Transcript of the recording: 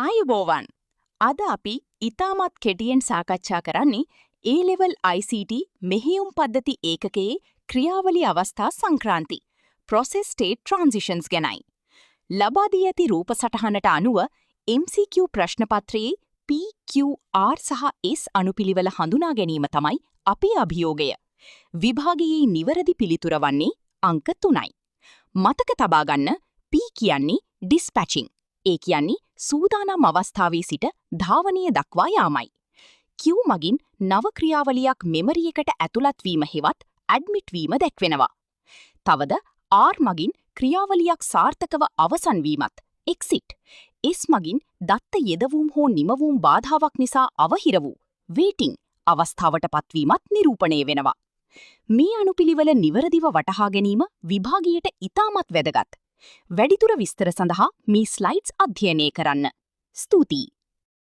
ආයුබෝවන් අද අපි ඉතාමත් කෙටියෙන් සාකච්ඡා කරන්නේ A-level ICT මෙහෙයුම් පද්ධති ඒකකයේ ක්‍රියාවලි අවස්ථා සංක්‍රාන්ති Process State Transitions ගැනයි. ලබා දී ඇති රූප සටහනට අනුව MCQ ප්‍රශ්නපත්‍රයේ P, Q, R සහ S අනුපිළිවෙල හඳුනා ගැනීම තමයි අපේ අභියෝගය. විභාගයේ නිවැරදි පිළිතුර වන්නේ අංක 3යි. මතක තබා ගන්න P කියන්නේ dispatching. ඒ කියන්නේ සූදානම් අවස්ථාවේ සිට ධාවනය දක්වා යාමයි. Q මගින් නව ක්‍රියාවලියක් මෙමරි එකට ඇතුළත් වීම හෙවත් ඇඩ්මිට් වීම දැක්වෙනවා. තවද R මගින් ක්‍රියාවලියක් සාර්ථකව අවසන් වීමත් exit. S මගින් දත්ත යෙදවුම් හෝ නිමවුම් බාධාවක් නිසා අවහිර වූ waiting අවස්ථාවට පත්වීමත් නිරූපණය වෙනවා. මේ අනුපිළිවෙල නිවැරදිව වටහා ගැනීම විභාගයට ඉතාමත් වැදගත්. වැඩිදුර විස්තර සඳහා මේ ස්ලයිඩ්ස් අධ්‍යයනය කරන්න. ස්තුතියි.